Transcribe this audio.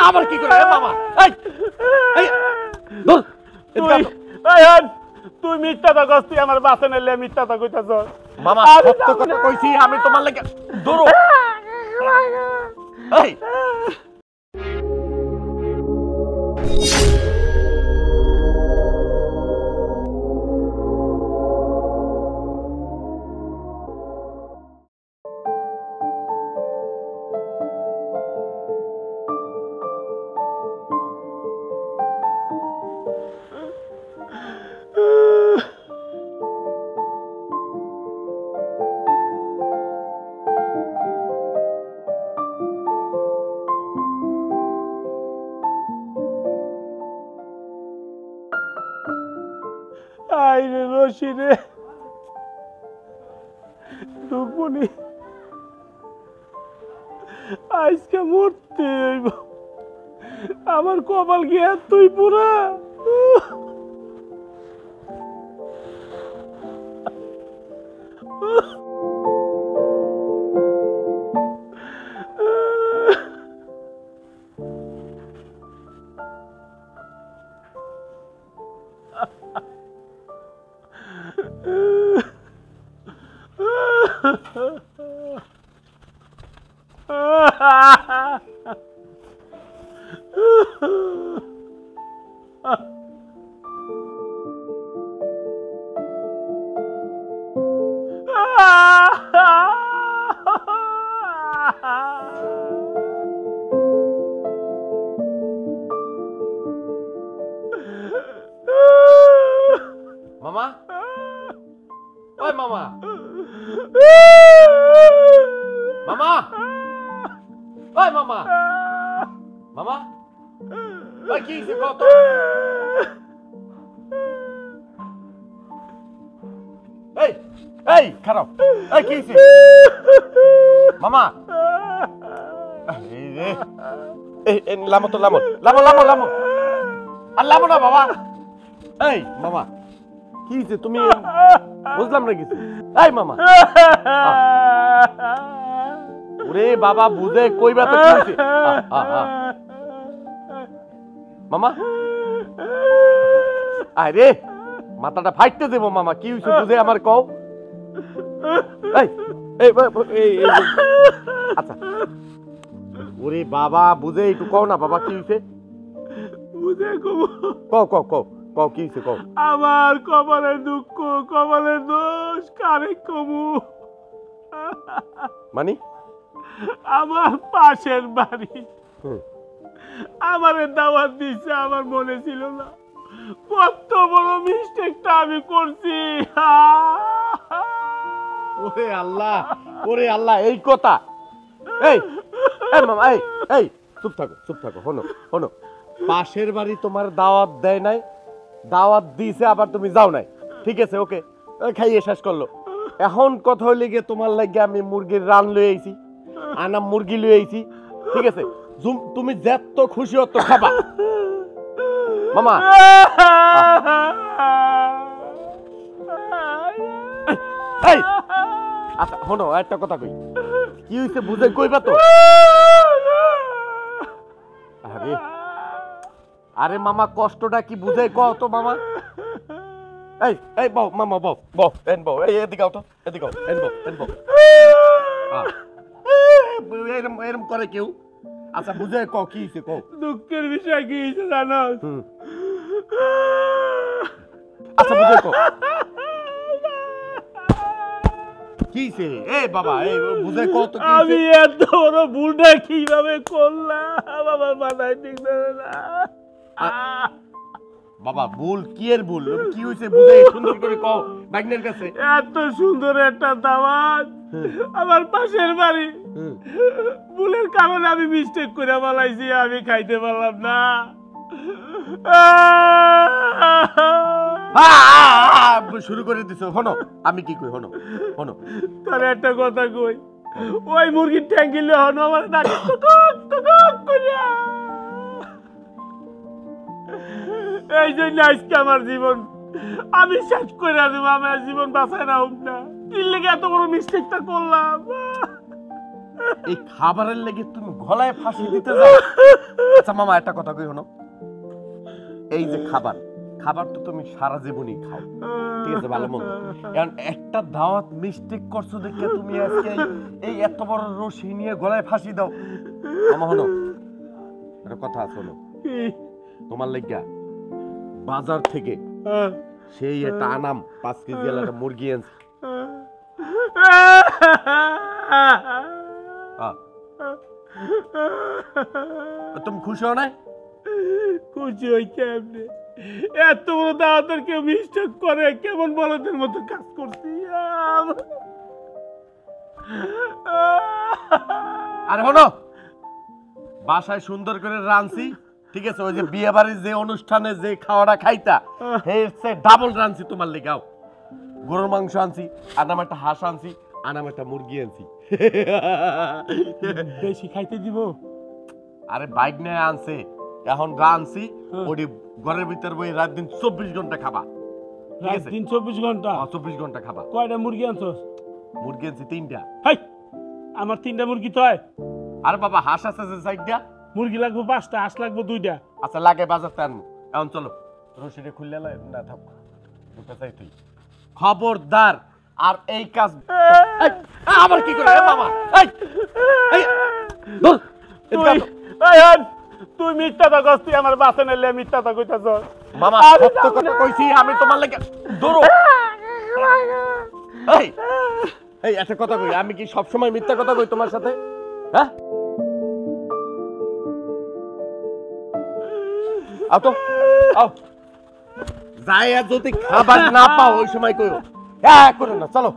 আবার কি করে মামা তুই মিথ্যা তো কস, তুই আমার বাসে নিলে মিথ্যা তো কইতাছ। মামা সত্য কথা কইছি আমি তোমার লাগে। দৌড়ো এই আইরে রশি রে, রুকমণি আজকে মরতে হইব। আমার কপাল গিয়া তুই পুরা। মামা, ওই মামা, মামা, ওই মামা, মামা, ওই কি হইছে কত? এই এই খারাপ, এই কি হইছে মামা? এই রে, এই লামো তো লামো, লামো লামো লামো, আর লামো না বাবা। এই মামা কি হইছে তুমি? বুঝলাম না কিছু। এই মামা, ওরে বাবা বুঝে কইবা তো কি হইছে? মামা আরে মাথাটা ফাইটতে দেব মামা, কি হইছে বুঝে আমার কও। এই এই এই আচ্ছা, ওরে বাবা বুঝে একটু কও না বাবা কি হইছে? বুঝে কব, কও কও কও কও কি হইছে কও। আমার কপালের দুঃখ, কপালের দোষ কারে কমু? মানে আমার পাশের বাড়ি আমারে দাওয়াত দিছে, আমার মনে ছিল না। কত বড় মিস্টেকটা আমি করছি। ওরে আল্লাহ, ওরে আল্লাহ, এই কথা। এই এই মামা, এই এই চুপ থাকো চুপ থাকো। শোনো শোনো, পাশের বাড়ি তোমার দাওয়াত দেয় নাই, দাওয়াত দিয়েছে আবার তুমি যাও নাই, ঠিক আছে ওকে, খাইয়ে শেষ করলো। এখন কথা হইলে গিয়ে তোমার লাগে আমি মুরগির রান লয়ে আইছি, আনা মুরগি লয়ে আইছি, ঠিক আছে? তুমি যত খুশি হত খাবা মামা। এই আচ্ছা শোনো, একটা কথা কই, কি হইছে বুঝে কইবা তো? আরে আরে মামা কষ্টটা কি বুঝে কও তো মামা। এই এই বউ মামা, বউ বউ এন বউ, এই এদিকে আও তো, এদিকে আও, এন বউ এন বউ। এরম এরম করে কেউ? আচ্ছা বুঝে কও কি হইছে কও। দুঃখের বিষয় কি হইছে জানো? আচ্ছা বুঝে কও কি হইছে। এই বাবা এই বুঝে কও তো কি হইছে। আমি এত বড় ভুলটা কিভাবে করলাম বাবা, মাথায় ঠিক ধরে না। বাবা ভুল কি এর ভুল, কি হইছে বুঝে সুন্দর করে কও বাগনের কাছে। এত সুন্দর একটা দাওয়াত আমার পাশের বাড়ি, ভুলের কারণে আমি মিস্টেক করে বলাইছি, আমি খাইতে পারলাম না। শুরু করে দিছো। শোনো আমি কি কই, শোনো শোনো, তার একটা কথা কই, ওই মুরগির ট্যাঙ্কিলে হনো আমার ডাকে কুকুক কুকুক কইরা। এই জন্য আজকে আমার জীবন আমি শেষ করে দেব, আমার জীবন বাঁচায় না হোক না। কি লেগে এত বড় মিস্টেকটা করলাম? এই খাবারের লেগে তুমি গলায় ফাঁসি দিতে যাও? আচ্ছা মামা একটা কথা কই শোনো, এই যে খাবার খাবার তো তুমি সারা জীবনই খাও, ঠিক আছে, ভালো মন্দ, এখন একটা দাওয়াত মিস্টেক করছো দেখে তুমি আজকে এই এত বড় রশি নিয়ে গলায় ফাঁসি দাও। মামা শোনো, একটা কথা আছে, শোনো, তোমার লাগিয়া বাজার থেকে সেই একটা আনাম 5 কেজি একটা মুরগি আনছি। তুমি খুশি হও না? খুশি হই কেমনে? এত বড় দাওয়াতের কেউ মিস্টেক করে? কেমন বলদের মতো কাজ করছি। আরে শোনো, বাসায় সুন্দর করে রাঁধছি, ঠিক আছে, ওই যে বিয়ে বাড়ির যে অনুষ্ঠানে যে খাওয়াটা খাইতা সে ডাবল রাঁধছি তোমার লেগাও। গরুর মাংস আনছি, আনাম একটা হাঁস আনছি, আনাম একটা মুরগি আনছি। বেশি খাইতে দিব? আরে বাইক নিয়ে আনছে, এখন রাঁধছি, ওটি ঘরের ভিতর বই রাত দিন 24 ঘন্টা খাবা। রাত দিন 24 ঘন্টা? 24 ঘন্টা খাবা। কয়টা মুরগি আনছস? মুরগি আনছি 3টা। হাই, আমার 3টা মুরগি তো হয়। আরে বাবা হাঁস আছে যে 4টা। মুরগি লাগবে 5টা, হাঁস লাগবে 2টা। আচ্ছা লাগে বাজারতে আনবো। এখন চলো রশিটা খুললে না থাক, দুটো চাই তুই খবরদার আর এই কাজ। এই, আবার কি করে বাবা? এই এই ধর তুই মিথ্যাটা কইছিস, তুই আমার বাসে নেলে মিথ্যাটা কইতাছ। মামা সত্য কথা কইছি আমি তোমার লাগি। ধরো এই এই একটা কথা কই, আমি কি সব সময় মিথ্যা কথা কই তোমার সাথে? হ্যাঁ আও তো আও, যাই আর যদি খাবার না পাও ওই সময় কইও। হ্যাঁ করো না, চলো।